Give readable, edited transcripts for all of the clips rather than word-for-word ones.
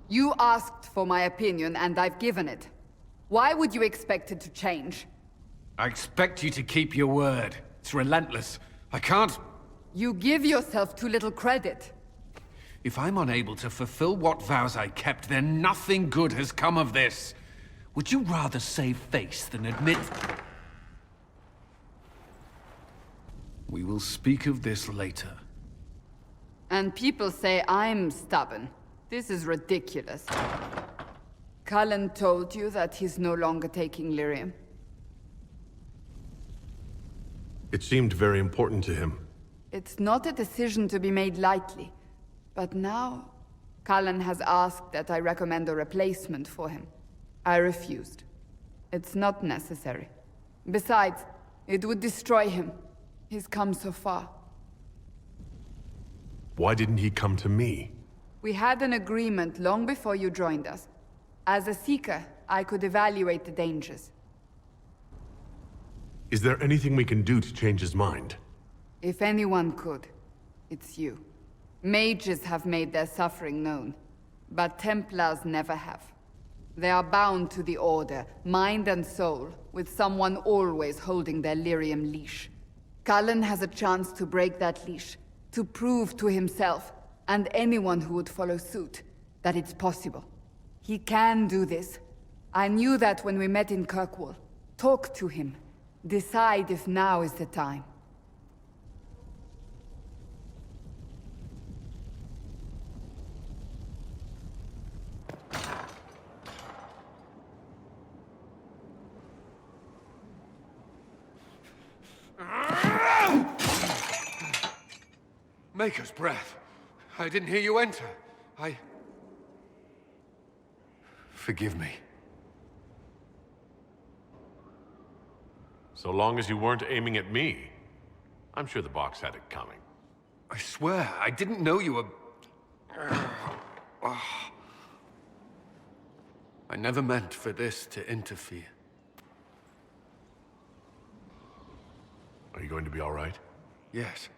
You asked for my opinion, and I've given it. Why would you expect it to change? I expect you to keep your word. It's relentless. I can't... You give yourself too little credit. If I'm unable to fulfill what vows I kept, then nothing good has come of this. Would you rather save face than admit... We will speak of this later. And people say I'm stubborn. This is ridiculous. Cullen told you that he's no longer taking lyrium. It seemed very important to him. It's not a decision to be made lightly. But now, Cullen has asked that I recommend a replacement for him. I refused. It's not necessary. Besides, it would destroy him. He's come so far. Why didn't he come to me? We had an agreement long before you joined us. As a Seeker, I could evaluate the dangers. Is there anything we can do to change his mind? If anyone could, it's you. Mages have made their suffering known, but Templars never have. They are bound to the Order, mind and soul, with someone always holding their lyrium leash. Cullen has a chance to break that leash, to prove to himself, and anyone who would follow suit, that it's possible. He can do this. I knew that when we met in Kirkwall. Talk to him. Decide if now is the time. Maker's breath. I didn't hear you enter. Forgive me. So long as you weren't aiming at me, I'm sure the box had it coming. I swear, I didn't know you were... I never meant for this to interfere. Are you going to be all right? Yes.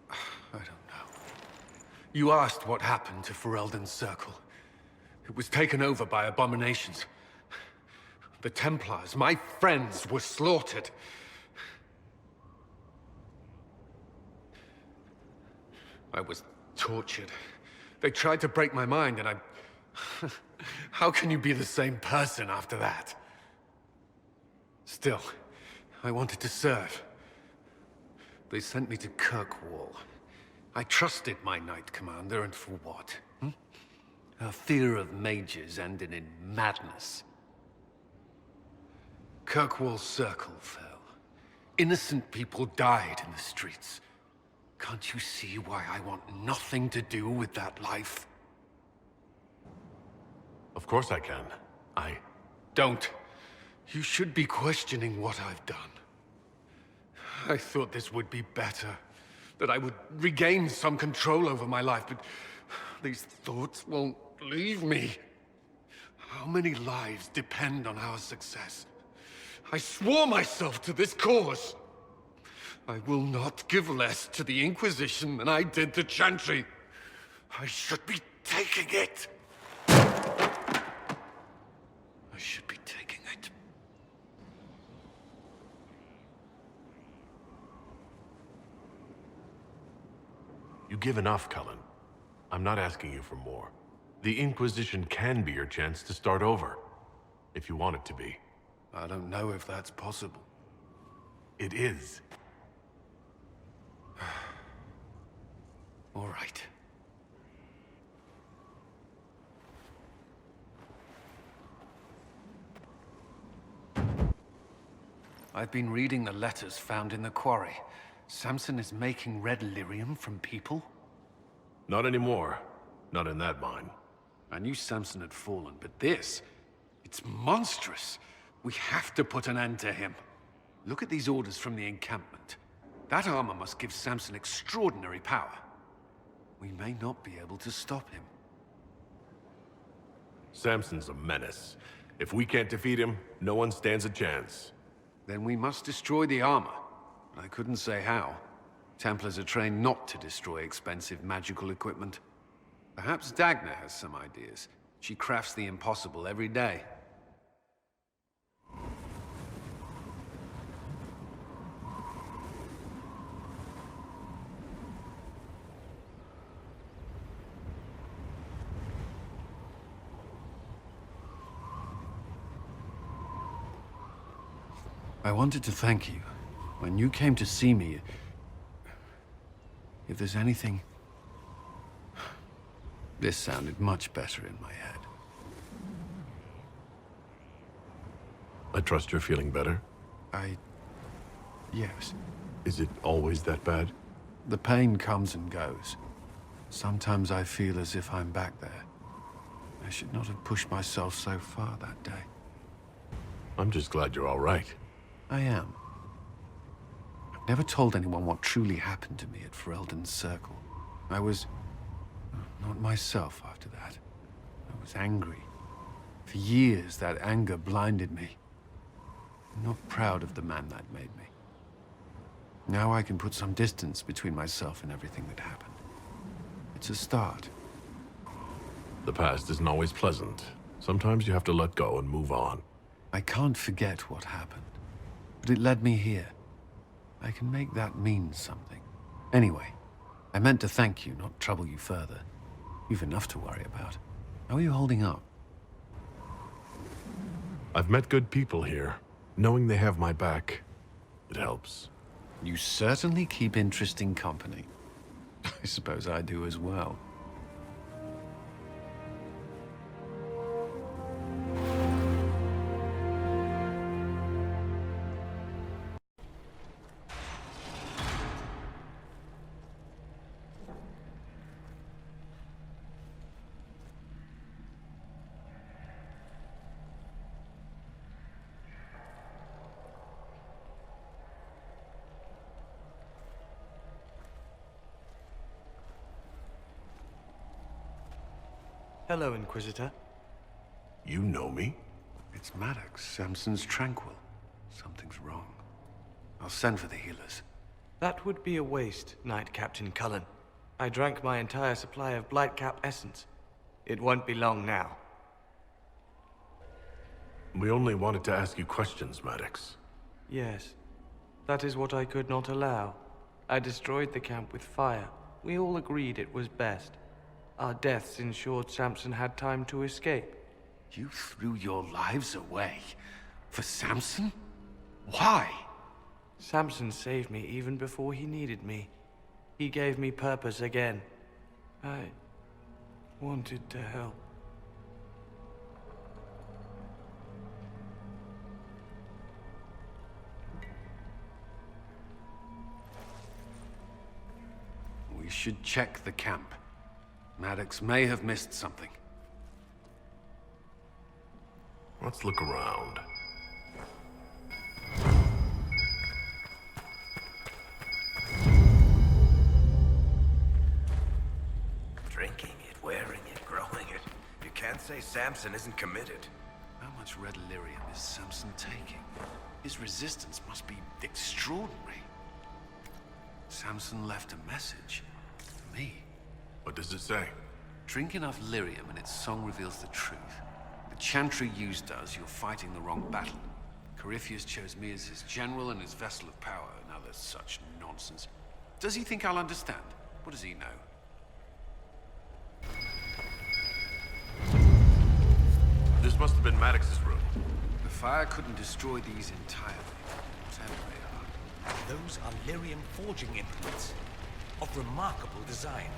I don't know. You asked what happened to Ferelden's Circle. It was taken over by abominations. The Templars, my friends, were slaughtered. I was tortured. They tried to break my mind, and I... How can you be the same person after that? Still, I wanted to serve. They sent me to Kirkwall. I trusted my Knight Commander, and for what? Her fear of mages ended in madness. Kirkwall's Circle fell. Innocent people died in the streets. Can't you see why I want nothing to do with that life? Of course I can. Don't. You should be questioning what I've done. I thought this would be better. That I would regain some control over my life, but these thoughts won't leave me. How many lives depend on our success? I swore myself to this cause. I will not give less to the Inquisition than I did to Chantry. I should be taking it. I should be taking it. You give enough, Cullen. I'm not asking you for more. The Inquisition can be your chance to start over, if you want it to be. I don't know if that's possible. It is. All right. I've been reading the letters found in the quarry. Samson is making red lyrium from people? Not anymore. Not in that mine. I knew Samson had fallen, but this... it's monstrous. We have to put an end to him. Look at these orders from the encampment. That armor must give Samson extraordinary power. We may not be able to stop him. Samson's a menace. If we can't defeat him, no one stands a chance. Then we must destroy the armor. I couldn't say how. Templars are trained not to destroy expensive magical equipment. Perhaps Dagna has some ideas. She crafts the impossible every day. I wanted to thank you. When you came to see me, if there's anything... This sounded much better in my head. I trust you're feeling better. Yes. Is it always that bad? The pain comes and goes. Sometimes I feel as if I'm back there. I should not have pushed myself so far that day. I'm just glad you're all right. I am. I've never told anyone what truly happened to me at Ferelden's Circle. I was... not myself after that. I was angry. For years, that anger blinded me. I'm not proud of the man that made me. Now I can put some distance between myself and everything that happened. It's a start. The past isn't always pleasant. Sometimes you have to let go and move on. I can't forget what happened, but it led me here. I can make that mean something. Anyway, I meant to thank you, not trouble you further. You've enough to worry about. How are you holding up? I've met good people here. Knowing they have my back, it helps. You certainly keep interesting company. I suppose I do as well. Hello, Inquisitor. You know me? It's Maddox, Samson's Tranquil. Something's wrong. I'll send for the healers. That would be a waste, Knight Captain Cullen. I drank my entire supply of Blightcap essence. It won't be long now. We only wanted to ask you questions, Maddox. Yes. That is what I could not allow. I destroyed the camp with fire. We all agreed it was best. Our deaths ensured Samson had time to escape. You threw your lives away? For Samson? Why? Samson saved me even before he needed me. He gave me purpose again. I wanted to help. We should check the camp. Maddox may have missed something. Let's look around. Drinking it, wearing it, growing it. You can't say Samson isn't committed. How much red lyrium is Samson taking? His resistance must be extraordinary. Samson left a message. For me. What does it say? Drink enough lyrium and its song reveals the truth. The chantry used us, you're fighting the wrong battle. Corypheus chose me as his general and his vessel of power, and other such nonsense. Does he think I'll understand? What does he know? This must have been Maddox's room. The fire couldn't destroy these entirely, whatever they are. Those are lyrium forging implements of remarkable design.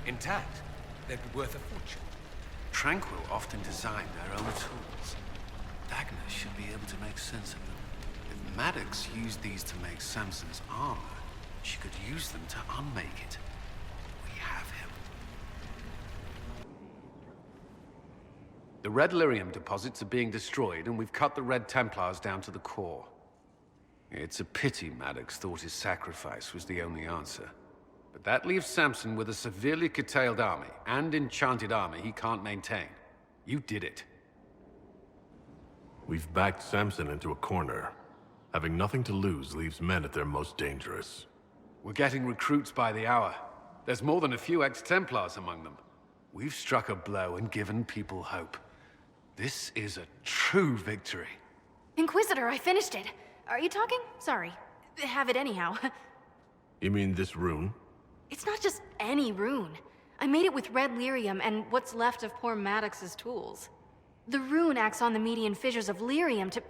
Intact, they'd be worth a fortune. Tranquil often design their own tools. Dagna should be able to make sense of them. If Maddox used these to make Samson's armor, she could use them to unmake it. We have him. The Red Lyrium deposits are being destroyed, and we've cut the Red Templars down to the core. It's a pity Maddox thought his sacrifice was the only answer. But that leaves Samson with a severely curtailed army, and enchanted armor he can't maintain. You did it. We've backed Samson into a corner. Having nothing to lose leaves men at their most dangerous. We're getting recruits by the hour. There's more than a few ex-Templars among them. We've struck a blow and given people hope. This is a true victory. Inquisitor, I finished it. Are you talking? Sorry. Have it anyhow. You mean this rune? It's not just any rune. I made it with red lyrium and what's left of poor Maddox's tools. The rune acts on the median fissures of lyrium to...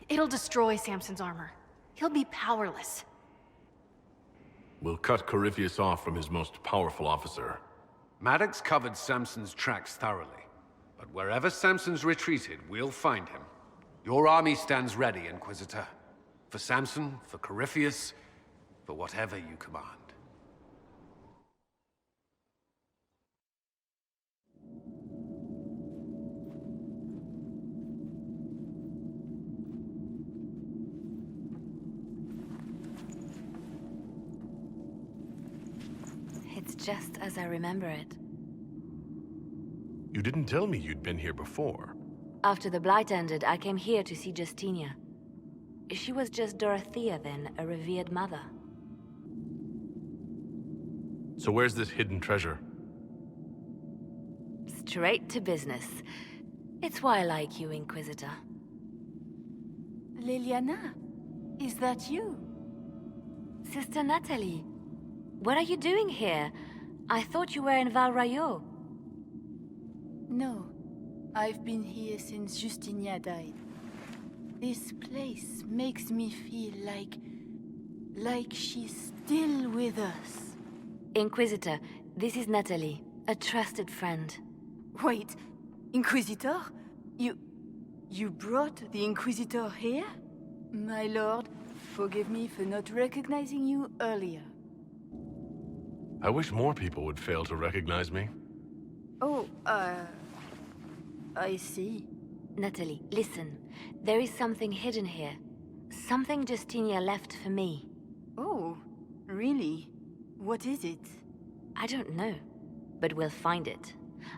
It'll destroy Samson's armor. He'll be powerless. We'll cut Corypheus off from his most powerful officer. Maddox covered Samson's tracks thoroughly. But wherever Samson's retreated, we'll find him. Your army stands ready, Inquisitor. For Samson, for Corypheus, for whatever you command. It's just as I remember it. You didn't tell me you'd been here before. After the Blight ended, I came here to see Justinia. She was just Dorothea then, a revered mother. So where's this hidden treasure? Straight to business. It's why I like you, Inquisitor. Leliana, is that you? Sister Natalie, what are you doing here? I thought you were in Val Rayo. No, I've been here since Justinia died. This place makes me feel like she's still with us. Inquisitor, this is Natalie, a trusted friend. Wait, Inquisitor? You brought the Inquisitor here? My lord, forgive me for not recognizing you earlier. I wish more people would fail to recognize me. Oh, I see. Natalie, listen. There is something hidden here. Something Justinia left for me. Oh, really? What is it? I don't know, but we'll find it.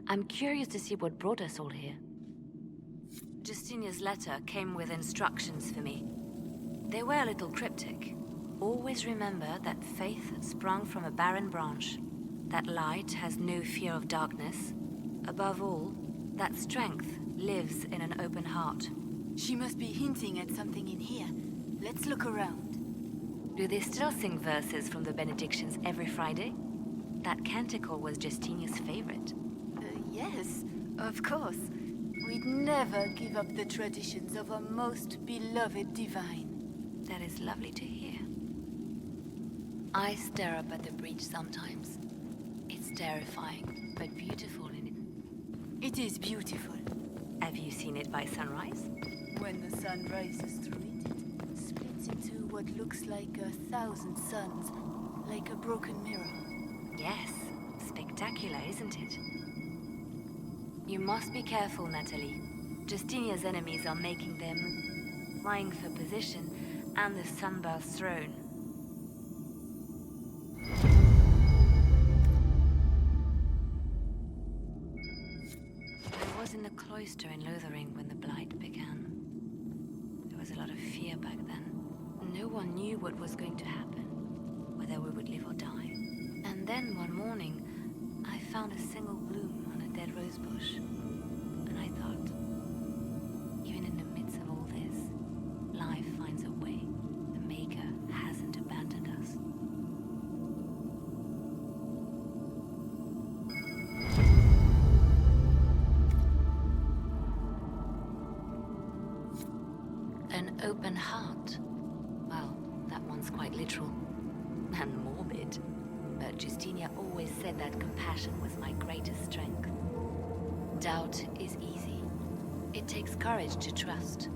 I'm curious to see what brought us all here. Justinia's letter came with instructions for me. They were a little cryptic. Always remember that faith sprung from a barren branch, that light has no fear of darkness. Above all, that strength lives in an open heart. She must be hinting at something in here. Let's look around. Do they still sing verses from the Benedictions every Friday? That canticle was Justinia's favorite. Yes, of course. We'd never give up the traditions of our most beloved divine. That is lovely to hear. I stare up at the breach sometimes. It's terrifying, but beautiful in it. It is beautiful. Have you seen it by sunrise? When the sun rises through it, it splits into what looks like 1,000 suns, like a broken mirror. Yes, spectacular, isn't it? You must be careful, Natalie. Justinia's enemies are making them vying for position and the Sunburst throne. I was in the cloister in Lothering when the Blight began. There was a lot of fear back then. No one knew what was going to happen, whether we would live or die. And then one morning, I found a single bloom on a dead rose bush. And I thought, even in the midst of all this, life finds a way. The Maker hasn't abandoned us. An open heart. Well, that one's quite literal. And morbid. But Justinia always said that compassion was my greatest strength. Doubt is easy. It takes courage to trust.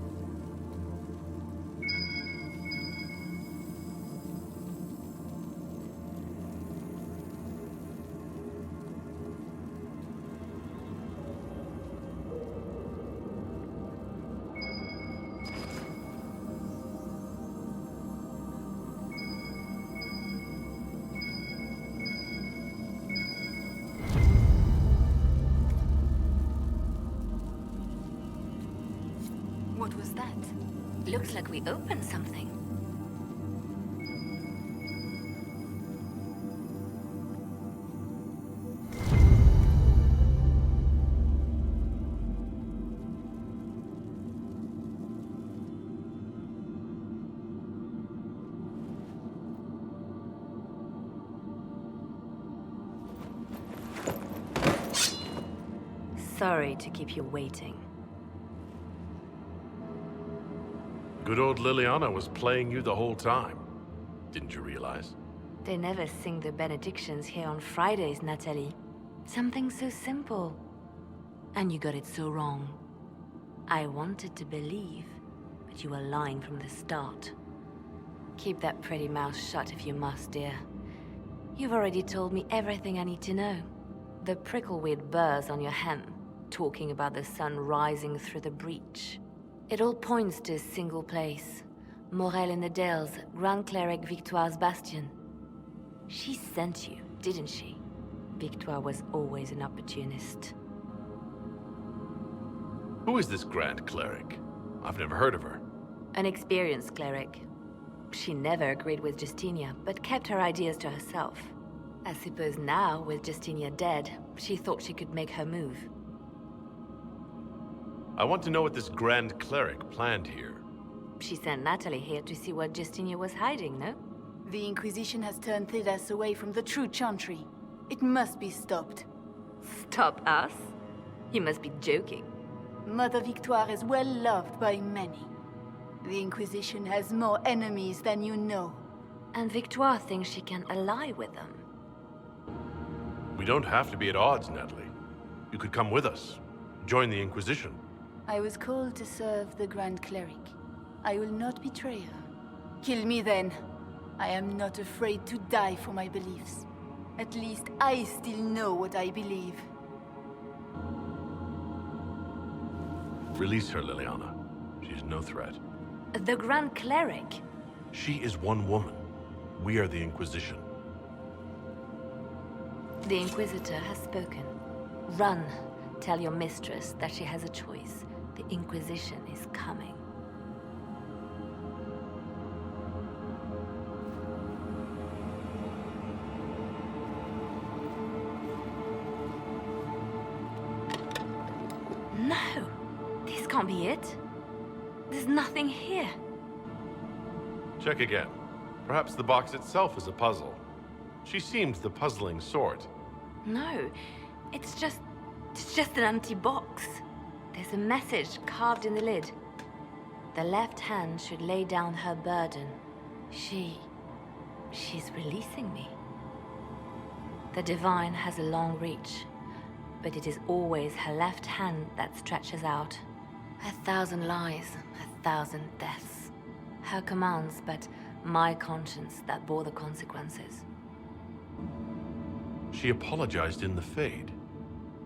What was that? Looks like we opened something. Sorry to keep you waiting. Good old Liliana was playing you the whole time. Didn't you realize? They never sing the benedictions here on Fridays, Natalie. Something so simple. And you got it so wrong. I wanted to believe, but you were lying from the start. Keep that pretty mouth shut if you must, dear. You've already told me everything I need to know. The prickleweed burrs on your hem, talking about the sun rising through the breach. It all points to a single place. Morel in the Dales, Grand Cleric Victoire's bastion. She sent you, didn't she? Victoire was always an opportunist. Who is this Grand Cleric? I've never heard of her. An experienced cleric. She never agreed with Justinia, but kept her ideas to herself. I suppose now, with Justinia dead, she thought she could make her move. I want to know what this Grand Cleric planned here. She sent Natalie here to see what Justinia was hiding, no? The Inquisition has turned Thedas away from the true Chantry. It must be stopped. Stop us? You must be joking. Mother Victoire is well loved by many. The Inquisition has more enemies than you know. And Victoire thinks she can ally with them. We don't have to be at odds, Natalie. You could come with us. Join the Inquisition. I was called to serve the Grand Cleric. I will not betray her. Kill me then. I am not afraid to die for my beliefs. At least I still know what I believe. Release her, Liliana. She's no threat. The Grand Cleric? She is one woman. We are the Inquisition. The Inquisitor has spoken. Run. Tell your mistress that she has a choice. The Inquisition is coming. No! This can't be it. There's nothing here. Check again. Perhaps the box itself is a puzzle. She seemed the puzzling sort. No, it's just an empty box. There's a message carved in the lid. The left hand should lay down her burden. She's releasing me. The Divine has a long reach, but it is always her left hand that stretches out. 1,000 lies, 1,000 deaths. Her commands, but my conscience that bore the consequences. She apologized in the Fade.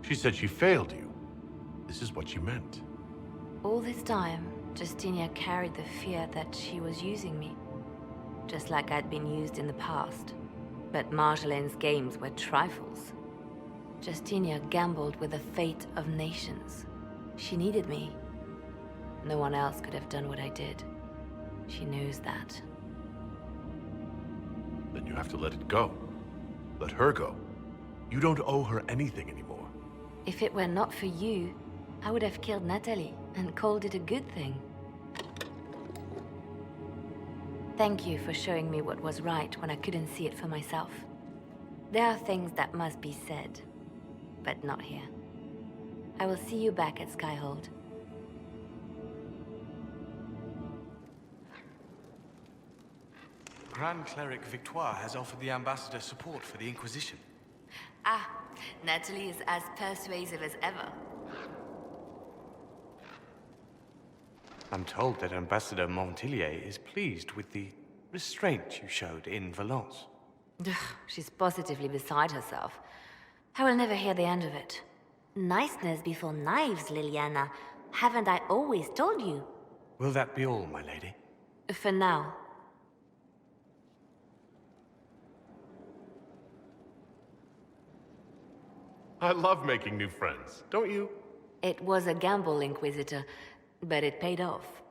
She said she failed you. This is what she meant. All this time, Justinia carried the fear that she was using me. Just like I'd been used in the past. But Marjolaine's games were trifles. Justinia gambled with the fate of nations. She needed me. No one else could have done what I did. She knows that. Then you have to let it go. Let her go. You don't owe her anything anymore. If it were not for you, I would have killed Natalie and called it a good thing. Thank you for showing me what was right when I couldn't see it for myself. There are things that must be said, but not here. I will see you back at Skyhold. Grand Cleric Victoire has offered the Ambassador support for the Inquisition. Ah, Natalie is as persuasive as ever. I'm told that Ambassador Montilyet is pleased with the restraint you showed in Valence. She's positively beside herself. I will never hear the end of it. Niceness before knives, Liliana. Haven't I always told you? Will that be all, my lady? For now. I love making new friends, don't you? It was a gamble, Inquisitor, but it paid off.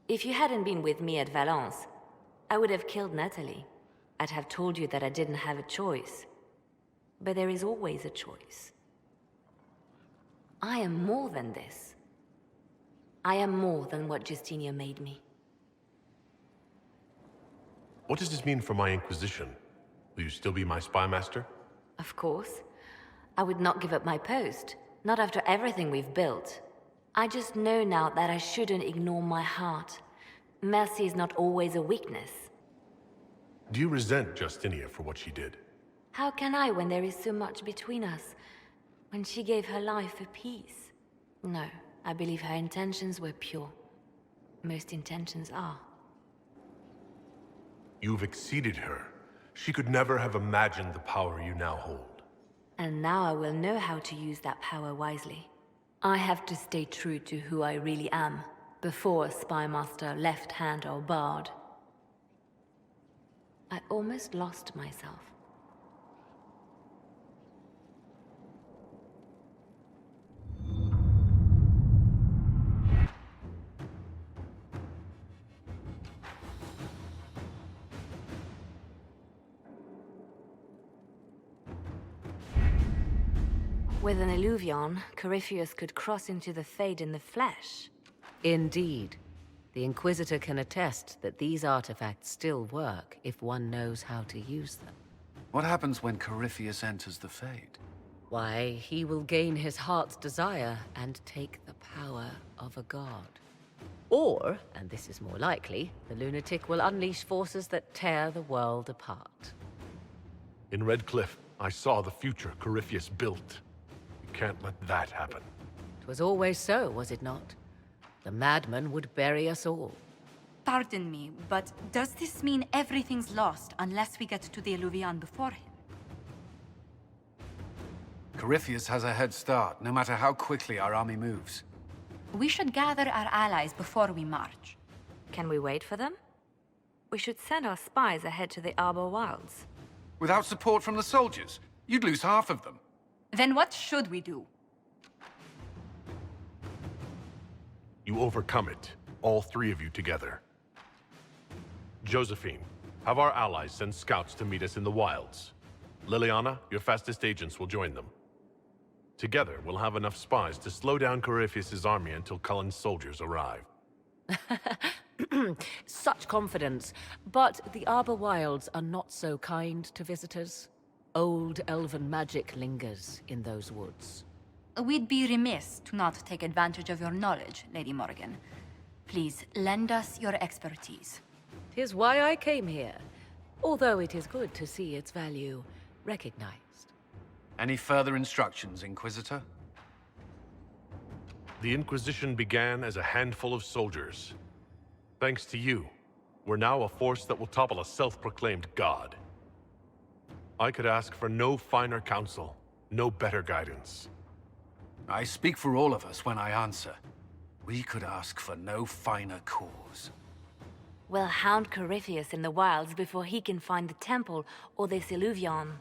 If you hadn't been with me at Valence, I would have killed Natalie. I'd have told you that I didn't have a choice. But there is always a choice. I am more than this. I am more than what Justinia made me. What does this mean for my Inquisition? Will you still be my spy master? Of course. I would not give up my post. Not after everything we've built. I just know now that I shouldn't ignore my heart. Mercy is not always a weakness. Do you resent Justinia for what she did? How can I when there is so much between us? When she gave her life for peace? No, I believe her intentions were pure. Most intentions are. You've exceeded her. She could never have imagined the power you now hold. And now I will know how to use that power wisely. I have to stay true to who I really am, before Spymaster, Left Hand, or Bard. I almost lost myself. With an Illuvion, Corypheus could cross into the Fade in the flesh. Indeed. The Inquisitor can attest that these artifacts still work if one knows how to use them. What happens when Corypheus enters the Fade? Why, he will gain his heart's desire and take the power of a god. Or, and this is more likely, the lunatic will unleash forces that tear the world apart. In Red Cliff, I saw the future Corypheus built. You can't let that happen. It was always so, was it not? The madman would bury us all. Pardon me, but does this mean everything's lost unless we get to the Illuvion before him? Corypheus has a head start, no matter how quickly our army moves. We should gather our allies before we march. Can we wait for them? We should send our spies ahead to the Arbor Wilds. Without support from the soldiers, you'd lose half of them. Then what should we do? You overcome it, all three of you together. Josephine, have our allies send scouts to meet us in the wilds. Liliana, your fastest agents will join them. Together, we'll have enough spies to slow down Corypheus' army until Cullen's soldiers arrive. Such confidence. But the Arbor Wilds are not so kind to visitors. Old elven magic lingers in those woods. We'd be remiss to not take advantage of your knowledge, Lady Morgan. Please, lend us your expertise. 'Tis why I came here, although it is good to see its value recognized. Any further instructions, Inquisitor? The Inquisition began as a handful of soldiers. Thanks to you, we're now a force that will topple a self-proclaimed god. I could ask for no finer counsel, no better guidance. I speak for all of us when I answer. We could ask for no finer cause. We'll hound Corypheus in the wilds before he can find the temple or this Illuvion.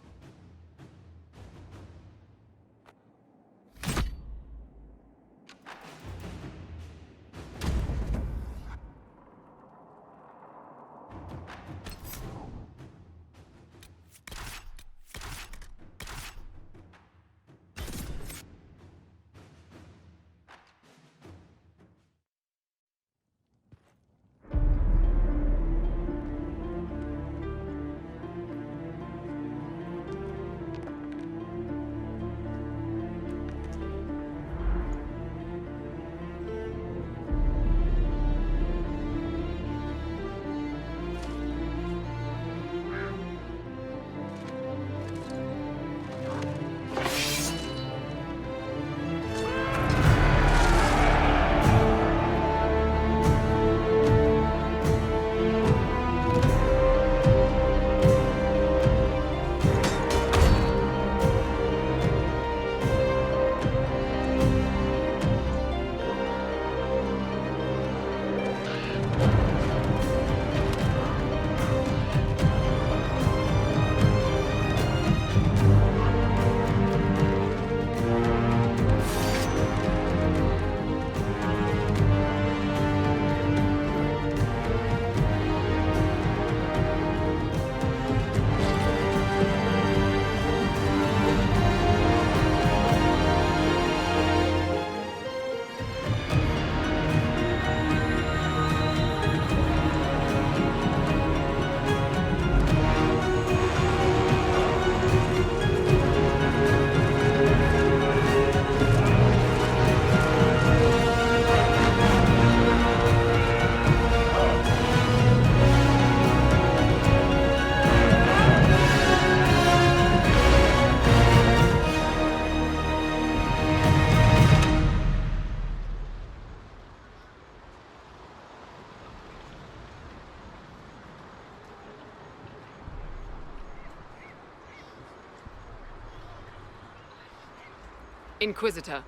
Inquisitor,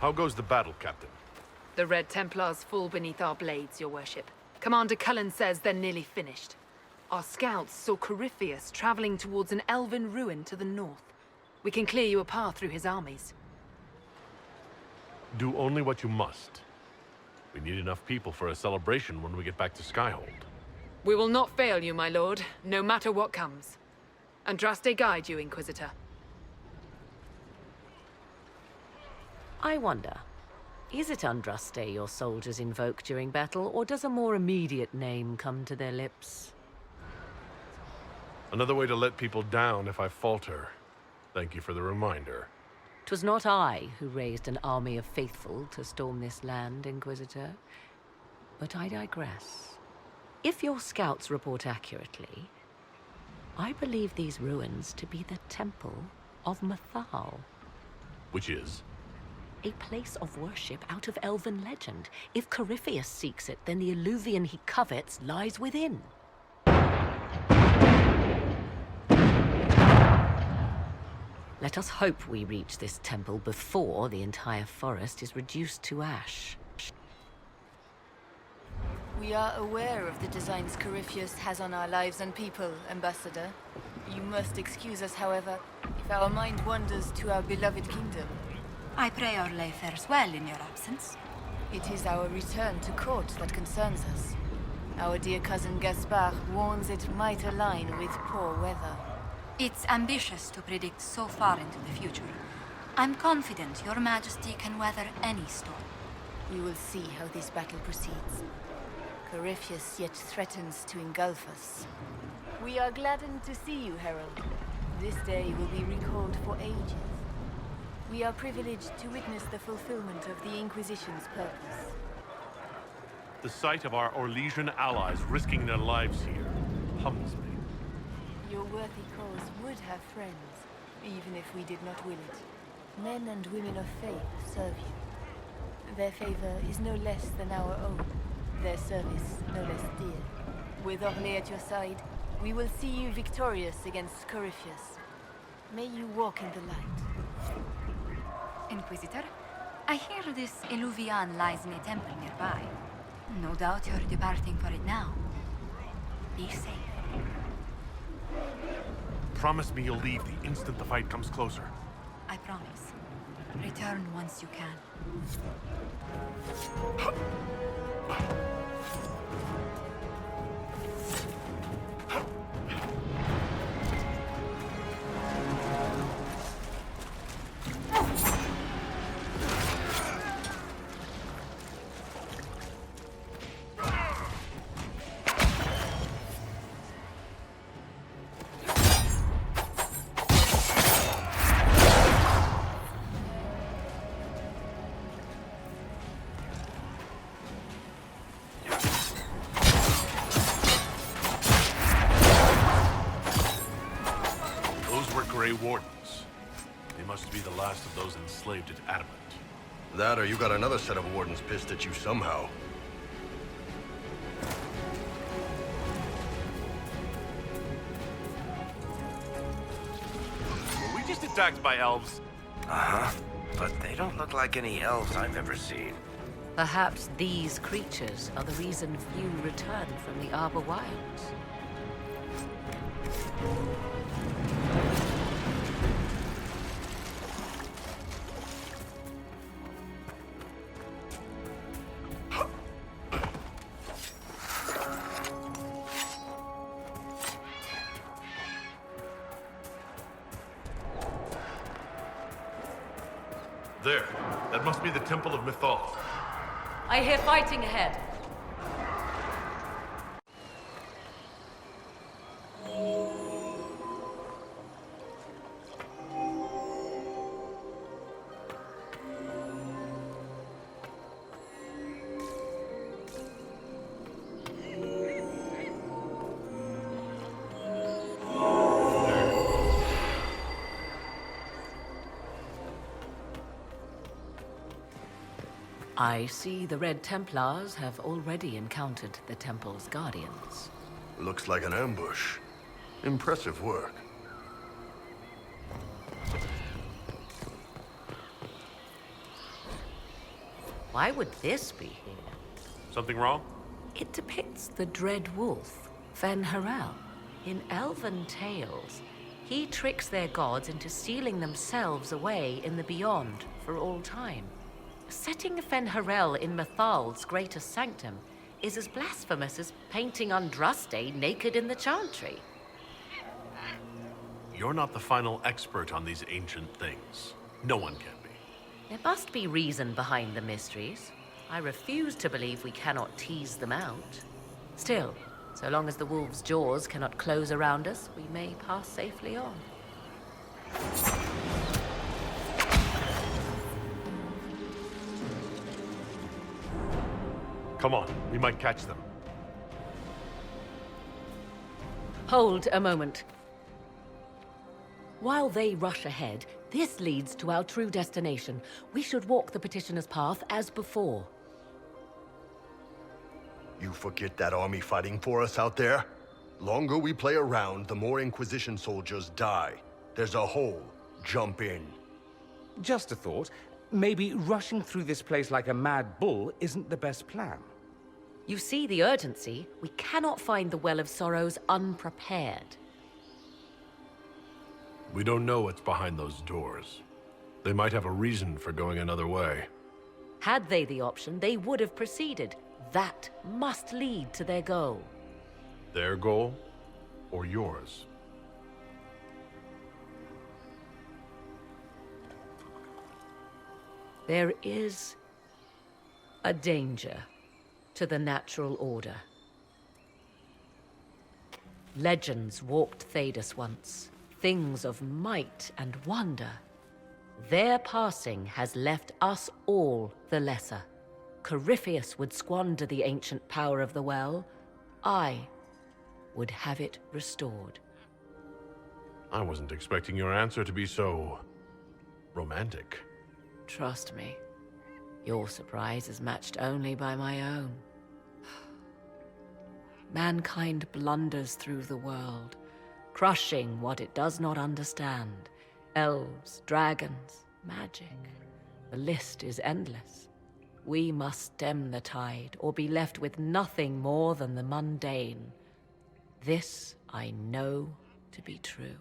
How goes the battle, Captain? the Red Templars fall beneath our blades, your worship. Commander Cullen says they're nearly finished. Our scouts saw Corypheus traveling towards an elven ruin to the north. We can clear you a path through his armies. Do only what you must. We need enough people for a celebration when we get back to Skyhold. We will not fail you, my lord, no matter what comes. Andraste guide you, Inquisitor. I wonder, is it Andraste your soldiers invoke during battle, or does a more immediate name come to their lips? Another way to let people down if I falter. Thank you for the reminder. 'Twas not I who raised an army of faithful to storm this land, Inquisitor. But I digress. If your scouts report accurately, I believe these ruins to be the Temple of Mythal. Which is? A place of worship out of elven legend. If Corypheus seeks it, then the Illuvian he covets lies within. Let us hope we reach this temple before the entire forest is reduced to ash. We are aware of the designs Corypheus has on our lives and people, Ambassador. You must excuse us, however, if our mind wanders to our beloved kingdom. I pray our lay fares well in your absence. It is our return to court that concerns us. Our dear cousin Gaspard warns it might align with poor weather. It's ambitious to predict so far into the future. I'm confident your majesty can weather any storm. We will see how this battle proceeds. Corypheus yet threatens to engulf us. We are gladdened to see you, Herald. This day will be recalled for ages. We are privileged to witness the fulfillment of the Inquisition's purpose. The sight of our Orlesian allies risking their lives here humbles me. Your worthy cause would have friends, even if we did not will it. Men and women of faith serve you. Their favor is no less than our own, their service no less dear. With Orlais at your side, we will see you victorious against Corypheus. May you walk in the light. Inquisitor, I hear this Illuvian lies in a temple nearby. No doubt you're departing for it now. Be safe. Promise me you'll leave the instant the fight comes closer. I promise. Return once you can. Grey Wardens. They must be the last of those enslaved at Adamant. That or you got another set of wardens pissed at you somehow. Were we just attacked by elves? Uh-huh. But they don't look like any elves I've ever seen. Perhaps these creatures are the reason few return from the Arbor Wilds. There. That must be the Temple of Mythal. I hear fighting ahead. I see the Red Templars have already encountered the Temple's guardians. Looks like an ambush. Impressive work. Why would this be here? Something wrong? It depicts the dread wolf, Fen Harel. In elven tales, he tricks their gods into sealing themselves away in the beyond for all time. Setting Fen Harel in Mathal's greatest sanctum is as blasphemous as painting Andraste naked in the chantry. You're not the final expert on these ancient things. No one can be. There must be reason behind the mysteries. I refuse to believe we cannot tease them out. Still, so long as the wolf's jaws cannot close around us, we may pass safely on. Come on, we might catch them. Hold a moment. While they rush ahead, this leads to our true destination. We should walk the petitioner's path as before. You forget that army fighting for us out there? Longer we play around, the more Inquisition soldiers die. There's a hole. Jump in. Just a thought. Maybe rushing through this place like a mad bull isn't the best plan. You see the urgency? We cannot find the Well of Sorrows unprepared. We don't know what's behind those doors. They might have a reason for going another way. Had they the option, they would have proceeded. That must lead to their goal. Their goal, or yours? There is a danger to the natural order. Legends walked Thedas once, things of might and wonder. Their passing has left us all the lesser. Corypheus would squander the ancient power of the well. I would have it restored. I wasn't expecting your answer to be so romantic. Trust me, your surprise is matched only by my own. Mankind blunders through the world, crushing what it does not understand. Elves, dragons, magic. The list is endless. We must stem the tide, or be left with nothing more than the mundane. This I know to be true.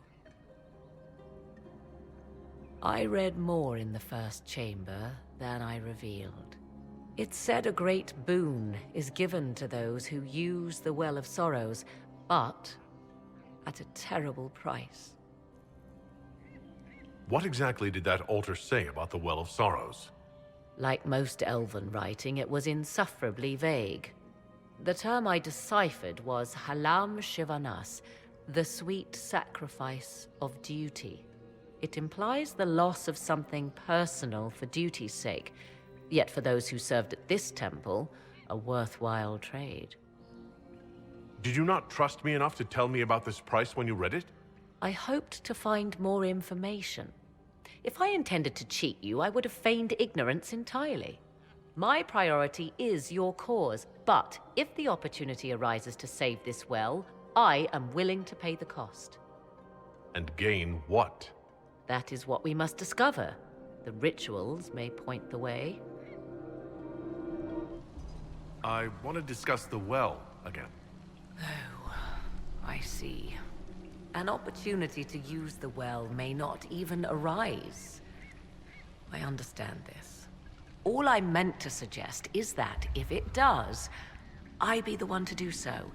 I read more in the first chamber than I revealed. It said a great boon is given to those who use the Well of Sorrows, but at a terrible price. What exactly did that altar say about the Well of Sorrows? Like most elven writing, it was insufferably vague. The term I deciphered was Halam Shivanas, the sweet sacrifice of duty. It implies the loss of something personal for duty's sake, yet for those who served at this temple, a worthwhile trade. Did you not trust me enough to tell me about this price when you read it? I hoped to find more information. If I intended to cheat you, I would have feigned ignorance entirely. My priority is your cause, but if the opportunity arises to save this well, I am willing to pay the cost. And gain what? That is what we must discover. The rituals may point the way. I want to discuss the well again. Oh, I see. An opportunity to use the well may not even arise. I understand this. All I meant to suggest is that, if it does, I be the one to do so.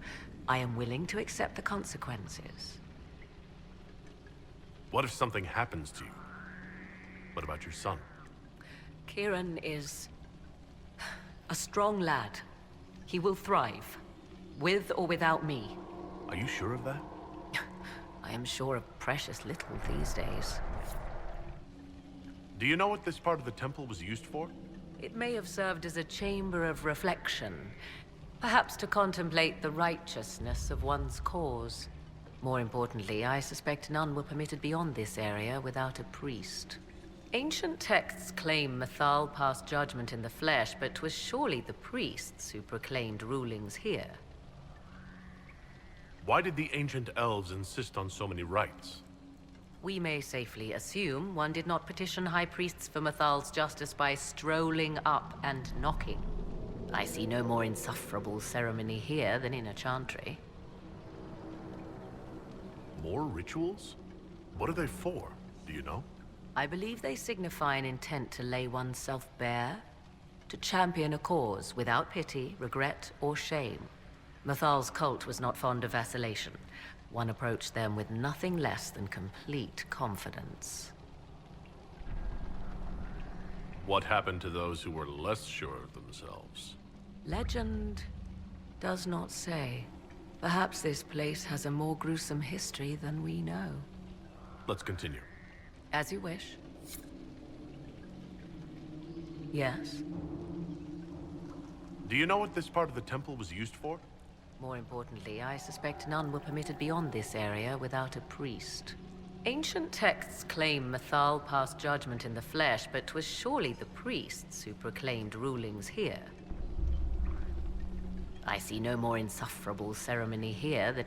I am willing to accept the consequences. What if something happens to you? What about your son? Kieran is a strong lad. He will thrive, with or without me. Are you sure of that? I am sure of precious little these days. Do you know what this part of the temple was used for? It may have served as a chamber of reflection, perhaps to contemplate the righteousness of one's cause. More importantly, I suspect none were permitted beyond this area without a priest. Ancient texts claim Mathal passed judgment in the flesh, but 'twas surely the priests who proclaimed rulings here. Why did the ancient elves insist on so many rites? we may safely assume one did not petition high priests for Mathal's justice by strolling up and knocking. I see no more insufferable ceremony here than in a chantry. More rituals? What are they for? Do you know? I believe they signify an intent to lay oneself bare, to champion a cause without pity, regret, or shame. Mathal's cult was not fond of vacillation. One approached them with nothing less than complete confidence. What happened to those who were less sure of themselves? Legend does not say. Perhaps this place has a more gruesome history than we know. Let's continue. As you wish. Yes? Do you know what this part of the temple was used for? More importantly, I suspect none were permitted beyond this area without a priest. Ancient texts claim Mathal passed judgment in the flesh, but 'twas surely the priests who proclaimed rulings here. I see no more insufferable ceremony here than...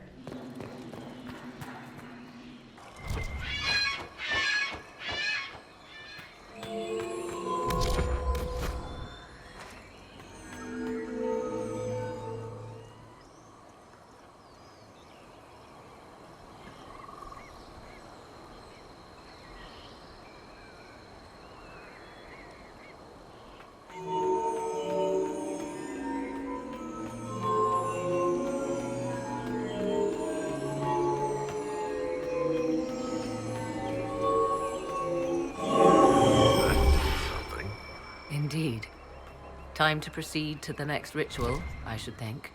Indeed. Time to proceed to the next ritual, I should think.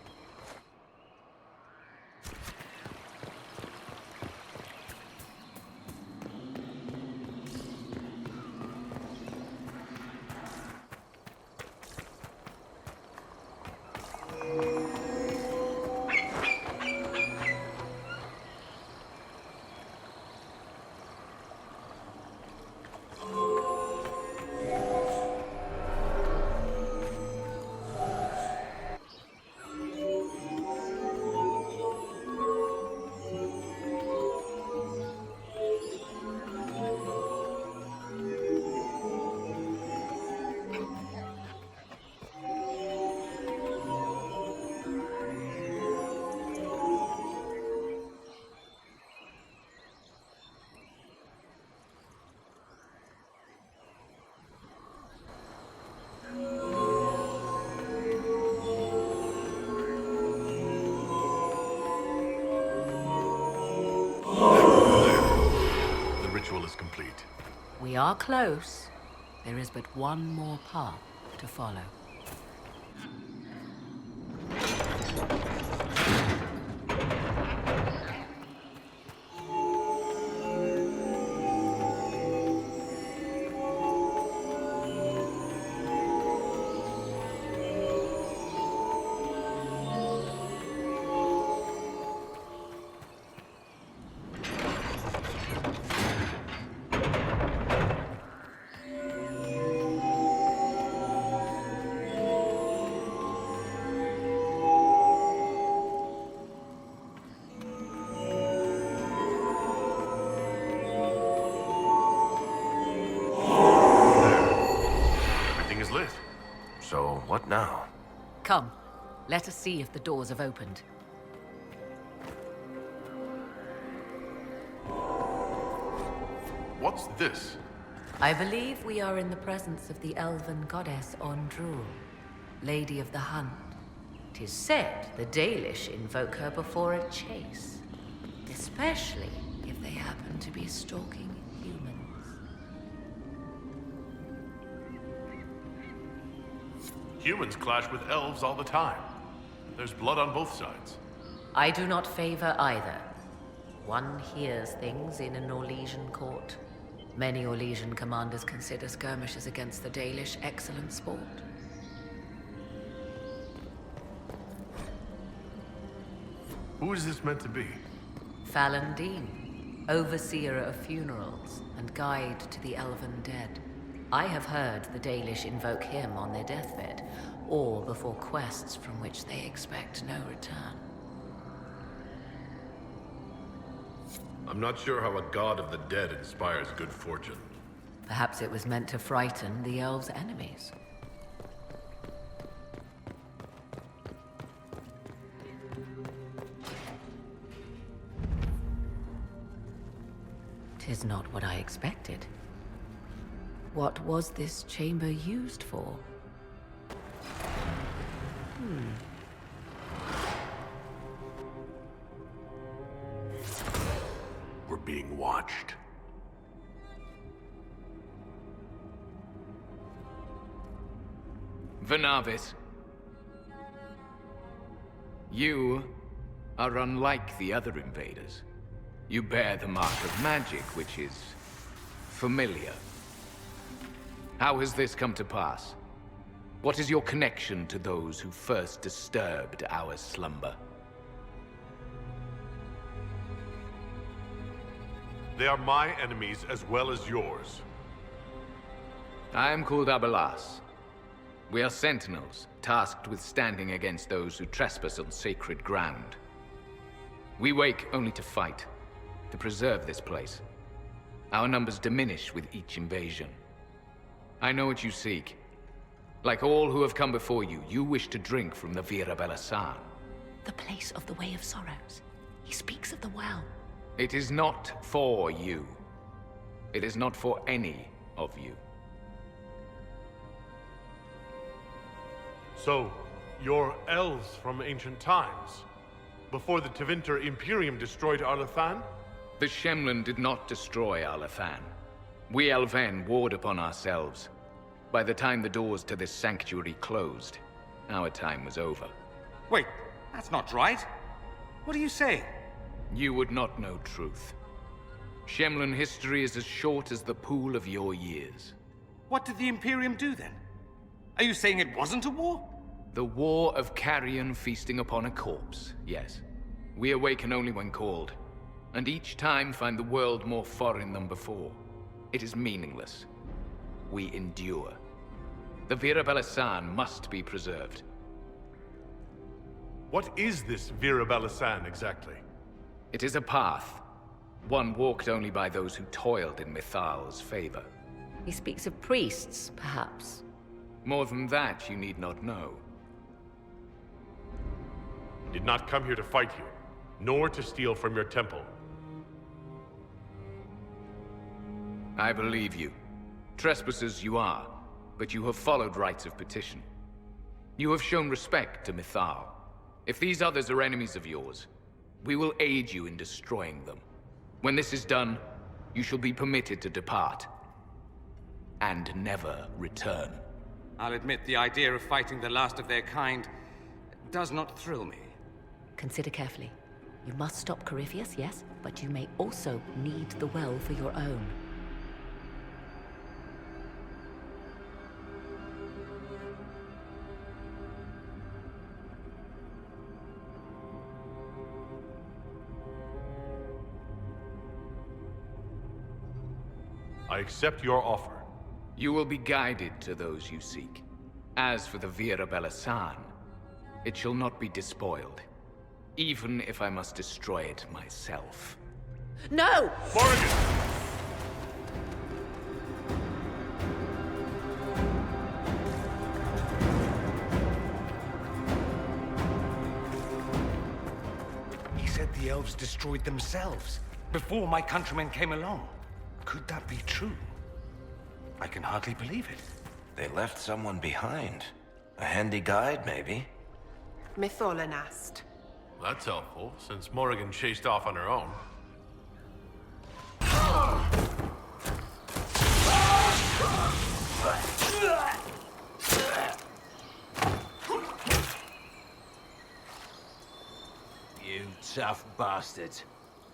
We are close. There is but one more path to follow. So, what now? Come, let us see if the doors have opened. What's this? I believe we are in the presence of the elven goddess Ondrul, Lady of the Hunt. 'Tis said the Dalish invoke her before a chase, especially if they happen to be stalking humans. Humans clash with elves all the time. There's blood on both sides. I do not favor either. One hears things in an Orlesian court. Many Orlesian commanders consider skirmishes against the Dalish excellent sport. Who is this meant to be? Fallon Dean, overseer of funerals and guide to the elven dead. I have heard the Dalish invoke him on their deathbed, or before quests from which they expect no return. I'm not sure how a god of the dead inspires good fortune. Perhaps it was meant to frighten the elves' enemies. Tis not what I expected. What was this chamber used for? We're being watched. Venavis. You are unlike the other invaders. You bear the mark of magic, which is familiar. How has this come to pass? What is your connection to those who first disturbed our slumber? They are my enemies as well as yours. I am called Abelas. We are sentinels, tasked with standing against those who trespass on sacred ground. We wake only to fight, to preserve this place. Our numbers diminish with each invasion. I know what you seek. Like all who have come before you, you wish to drink from the Vira Belasan. The place of the Way of Sorrows. He speaks of the well. It is not for you. It is not for any of you. So, you're elves from ancient times? Before the Tevinter Imperium destroyed Arlathan? The Shemlen did not destroy Arlathan. We Elven warred upon ourselves. By the time the doors to this sanctuary closed, our time was over. Wait, that's not right. What are you saying? You would not know truth. Shemlen history is as short as the pool of your years. What did the Imperium do then? Are you saying it wasn't a war? The war of carrion feasting upon a corpse, yes. We awaken only when called, and each time find the world more foreign than before. It is meaningless. We endure. The Vira Belasan must be preserved. What is this Vira Belasan exactly? It is a path. One walked only by those who toiled in Mithal's favor. He speaks of priests, perhaps. More than that, you need not know. I did not come here to fight you, nor to steal from your temple. I believe you. Trespassers you are, but you have followed rites of petition. You have shown respect to Mithal. If these others are enemies of yours, we will aid you in destroying them. When this is done, you shall be permitted to depart. And never return. I'll admit the idea of fighting the last of their kind does not thrill me. Consider carefully. You must stop Corypheus, yes, but you may also need the well for your own. I accept your offer. You will be guided to those you seek. As for the Vira Belasan, it shall not be despoiled. Even if I must destroy it myself. No! Morrigan! He said the elves destroyed themselves before my countrymen came along. Could that be true? I can hardly believe it. They left someone behind. A handy guide, maybe? Mytholan asked. That's helpful, since Morrigan chased off on her own. You tough bastards.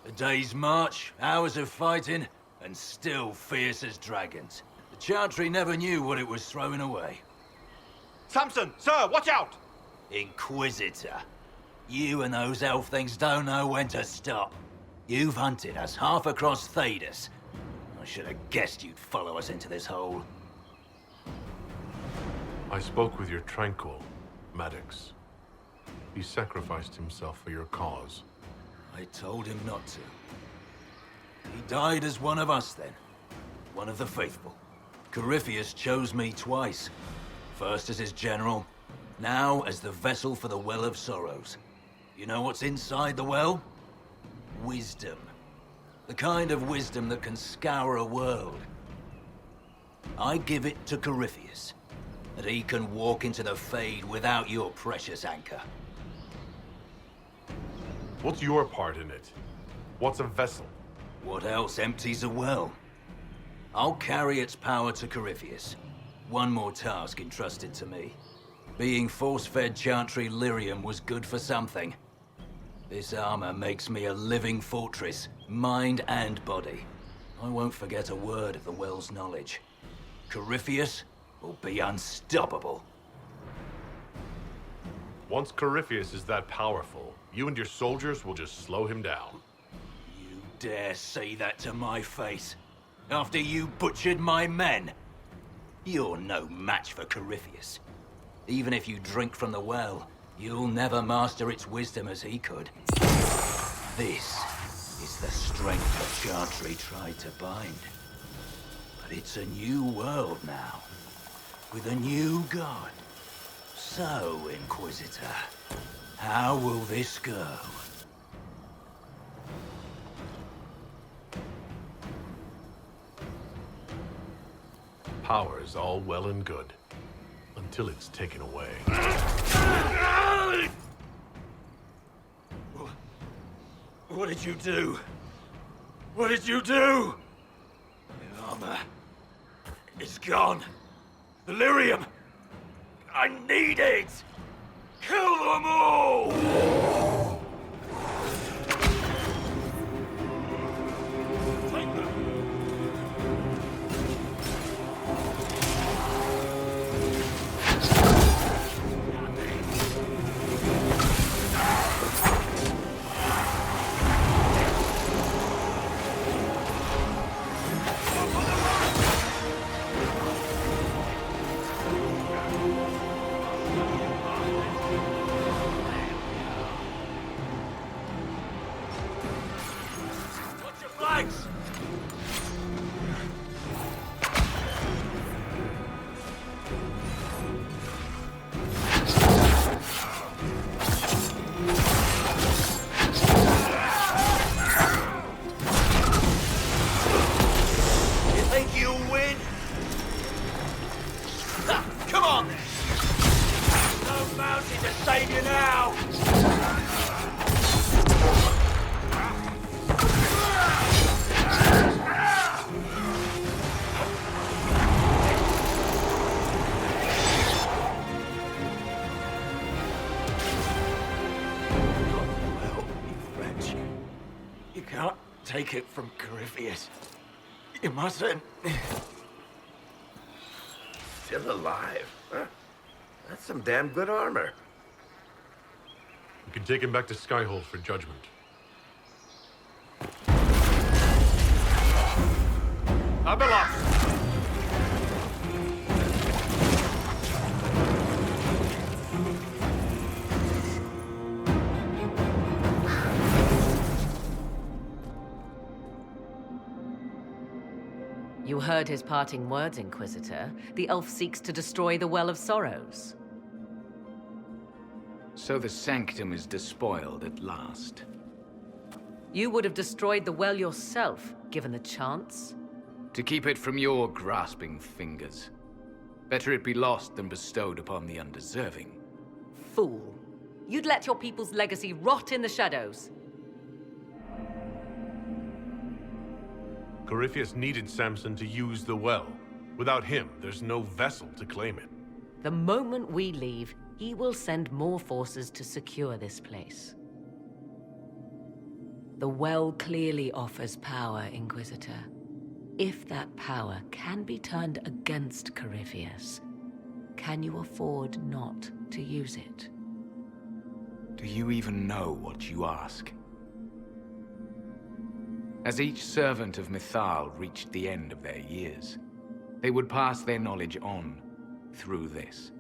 A day's march, hours of fighting, and still fierce as dragons. The Chantry never knew what it was throwing away. Samson, sir, watch out! Inquisitor. You and those elf things don't know when to stop. You've hunted us half across Thedas. I should have guessed you'd follow us into this hole. I spoke with your Tranquil, Maddox. He sacrificed himself for your cause. I told him not to. He died as one of us then. One of the faithful. Corypheus chose me twice. First as his general, now as the vessel for the Well of Sorrows. You know what's inside the well? Wisdom. The kind of wisdom that can scour a world. I give it to Corypheus, that he can walk into the Fade without your precious anchor. What's your part in it? What's a vessel? What else empties a well? I'll carry its power to Corypheus. One more task entrusted to me. Being force-fed Chantry Lyrium was good for something. This armor makes me a living fortress, mind and body. I won't forget a word of the well's knowledge. Corypheus will be unstoppable. Once Corypheus is that powerful, you and your soldiers will just slow him down. You dare say that to my face? After you butchered my men? You're no match for Corypheus. Even if you drink from the well, you'll never master its wisdom as he could. This is the strength that Chantry tried to bind. But it's a new world now, with a new god. So, Inquisitor, how will this go? Power is all well and good, until it's taken away. What did you do? What did you do? The armor. It's gone. The lyrium. I need it! Kill them all! Take them. Take it from Corypheus. You mustn't. Still alive, huh? That's some damn good armor. You can take him back to Skyhold for judgment. Abelas! You heard his parting words, Inquisitor. The elf seeks to destroy the Well of Sorrows. So the Sanctum is despoiled at last. You would have destroyed the well yourself, given the chance. To keep it from your grasping fingers. Better it be lost than bestowed upon the undeserving. Fool. You'd let your people's legacy rot in the shadows. Corypheus needed Samson to use the well. Without him, there's no vessel to claim it. The moment we leave, he will send more forces to secure this place. The well clearly offers power, Inquisitor. If that power can be turned against Corypheus, can you afford not to use it? Do you even know what you ask? As each servant of Mythal reached the end of their years, they would pass their knowledge on through this.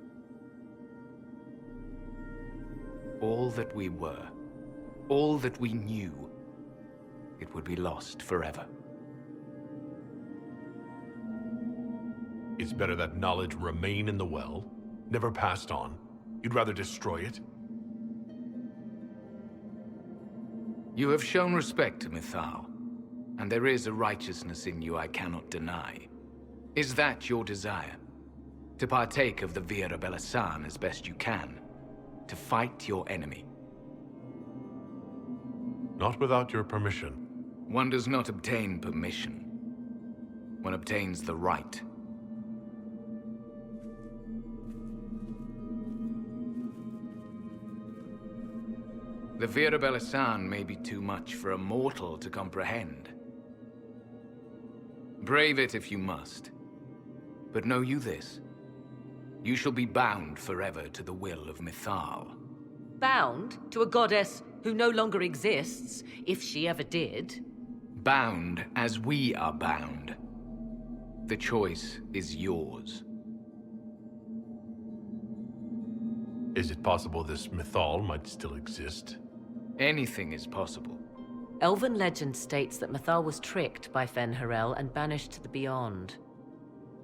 All that we were, all that we knew, it would be lost forever. It's better that knowledge remain in the well, never passed on. You'd rather destroy it? You have shown respect to Mythal, and there is a righteousness in you I cannot deny. Is that your desire? To partake of the Vira Belasan as best you can? To fight your enemy? Not without your permission. One does not obtain permission. One obtains the right. The Vira Belasan may be too much for a mortal to comprehend. Brave it if you must. But know you this. You shall be bound forever to the will of Mythal. Bound to a goddess who no longer exists, if she ever did. Bound as we are bound. The choice is yours. Is it possible this Mythal might still exist? Anything is possible. Elven legend states that Mythal was tricked by Fen-Harel and banished to the Beyond.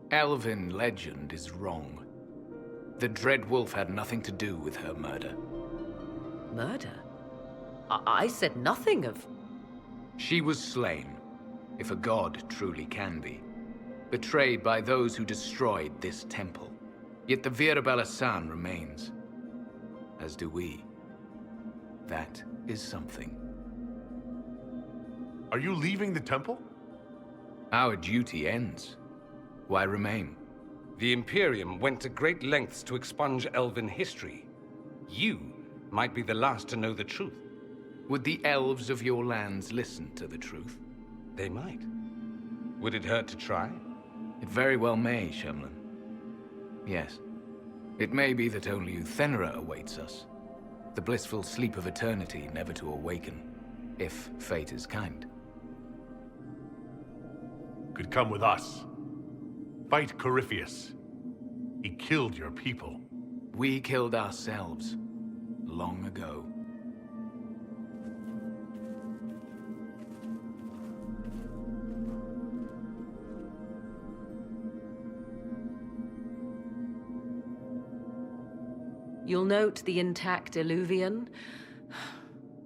Elven legend is wrong. The Dreadwolf had nothing to do with her murder. Murder? I said nothing of... She was slain, if a god truly can be. Betrayed by those who destroyed this temple. Yet the Vira Belasan remains. As do we. That is something. Are you leaving the temple? Our duty ends. Why remain? The Imperium went to great lengths to expunge Elven history. You might be the last to know the truth. Would the elves of your lands listen to the truth? They might. Would it hurt to try? It very well may, Shemlin. Yes. It may be that only Uthenera awaits us. The blissful sleep of eternity never to awaken, if fate is kind. Could come with us. Fight Corypheus. He killed your people. We killed ourselves. Long ago. You'll note the intact Illuvian.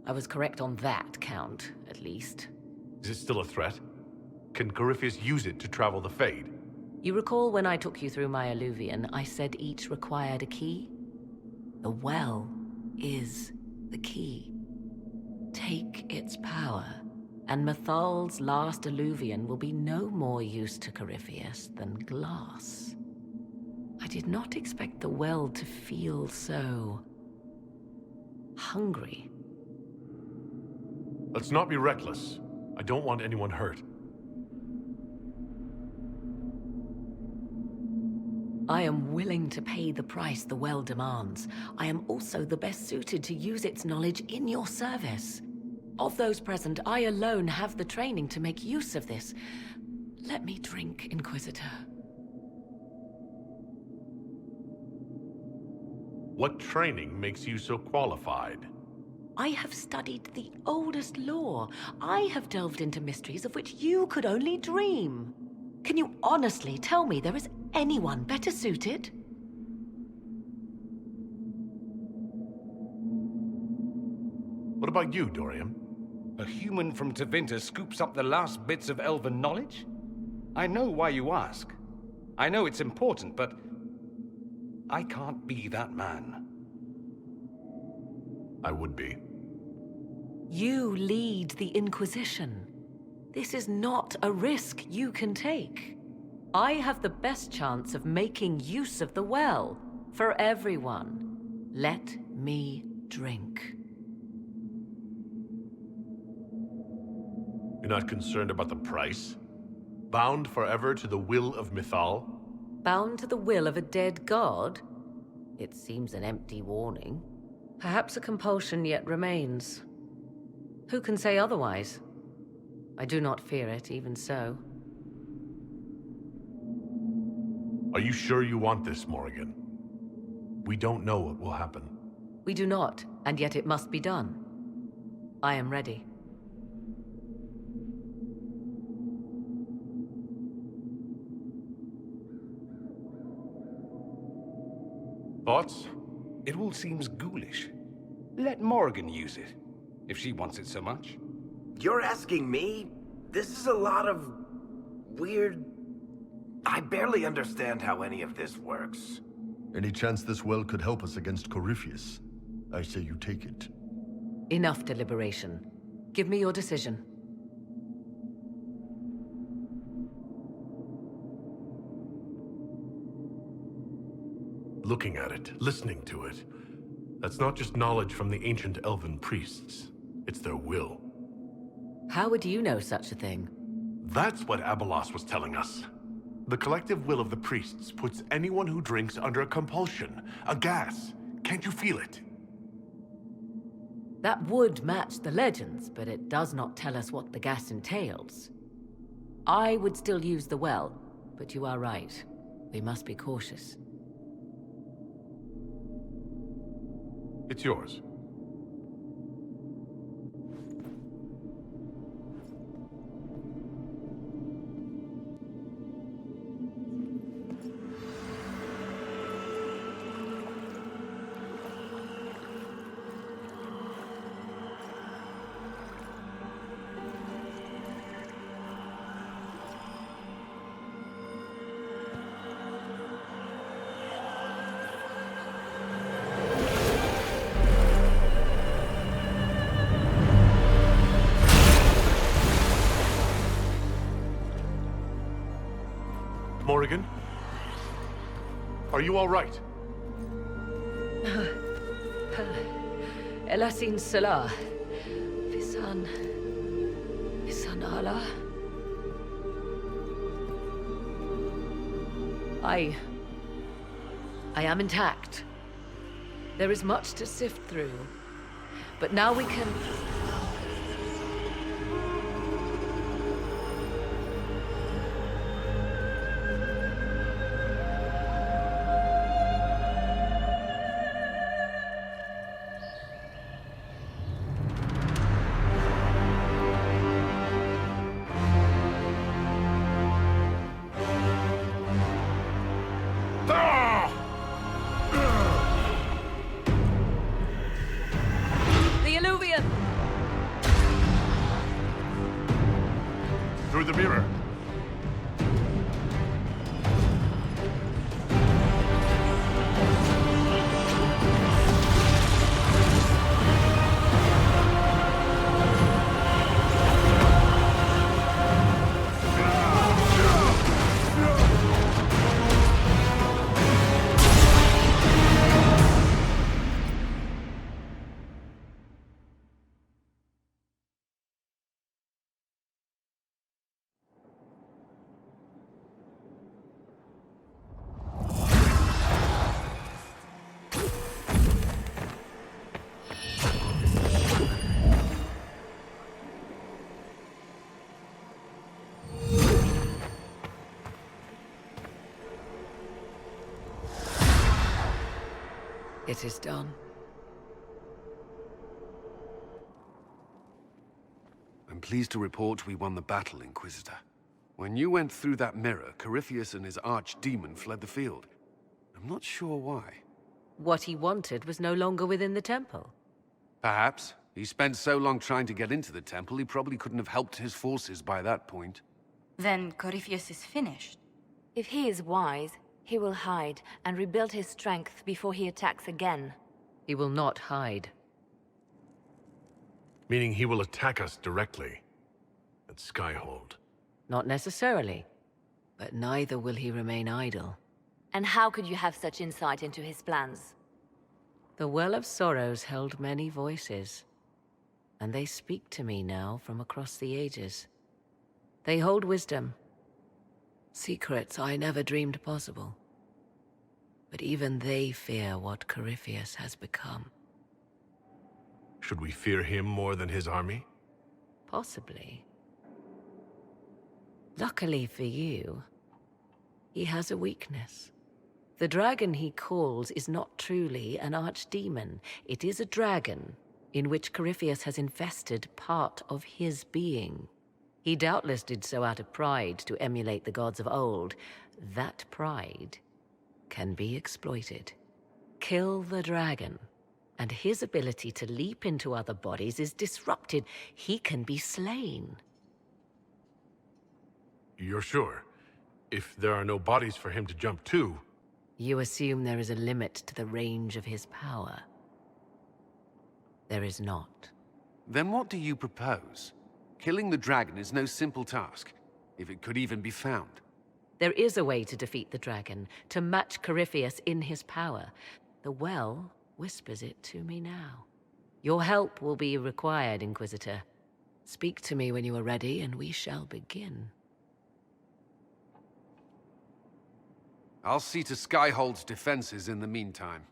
I was correct on that count, at least. Is it still a threat? Can Corypheus use it to travel the Fade? You recall when I took you through my Illuvian, I said each required a key? The well is the key. Take its power, and Mythal's last Illuvian will be no more use to Corypheus than glass. I did not expect the well to feel so... hungry. Let's not be reckless. I don't want anyone hurt. I am willing to pay the price the well demands. I am also the best suited to use its knowledge in your service. Of those present, I alone have the training to make use of this. Let me drink, Inquisitor. What training makes you so qualified? I have studied the oldest lore. I have delved into mysteries of which you could only dream. Can you honestly tell me there is anyone better suited? What about you, Dorian? A human from Tevinter scoops up the last bits of Elven knowledge? I know why you ask. I know it's important, but... I can't be that man. I would be. You lead the Inquisition. This is not a risk you can take. I have the best chance of making use of the well for everyone. Let me drink. You're not concerned about the price? Bound forever to the will of Mythal? Bound to the will of a dead god? It seems an empty warning. Perhaps a compulsion yet remains. Who can say otherwise? I do not fear it, even so. Are you sure you want this, Morrigan? We don't know what will happen. We do not, and yet it must be done. I am ready. Thoughts? It all seems ghoulish. Let Morrigan use it, if she wants it so much. You're asking me? This is a lot of... weird... I barely understand how any of this works. Any chance this well could help us against Corypheus? I say you take it. Enough deliberation. Give me your decision. Looking at it, listening to it. That's not just knowledge from the ancient elven priests. It's their will. How would you know such a thing? That's what Abelas was telling us. The collective will of the priests puts anyone who drinks under a compulsion, a gas. Can't you feel it? That would match the legends, but it does not tell us what the gas entails. I would still use the well, but you are right. We must be cautious. It's yours. Morrigan? Are you all right? Elasin Salah. Visan Allah. I am intact. There is much to sift through. But now we can... Through the mirror. It is done. I'm pleased to report we won the battle, Inquisitor. When you went through that mirror, Corypheus and his archdemon fled the field. I'm not sure why. What he wanted was no longer within the temple. Perhaps. He spent so long trying to get into the temple, he probably couldn't have helped his forces by that point. Then Corypheus is finished. If he is wise, he will hide and rebuild his strength before he attacks again. He will not hide. Meaning he will attack us directly at Skyhold. Not necessarily, but neither will he remain idle. And how could you have such insight into his plans? The Well of Sorrows held many voices, and they speak to me now from across the ages. They hold wisdom, secrets I never dreamed possible. But even they fear what Corypheus has become. Should we fear him more than his army? Possibly. Luckily for you, he has a weakness. The dragon he calls is not truly an archdemon. It is a dragon in which Corypheus has infested part of his being. He doubtless did so out of pride to emulate the gods of old. That pride can be exploited. Kill the dragon, and his ability to leap into other bodies is disrupted. He can be slain. You're sure? If there are no bodies for him to jump to... You assume there is a limit to the range of his power. There is not. Then what do you propose? Killing the dragon is no simple task, if it could even be found. There is a way to defeat the dragon, to match Corypheus in his power. The well whispers it to me now. Your help will be required, Inquisitor. Speak to me when you are ready, and we shall begin. I'll see to Skyhold's defenses in the meantime.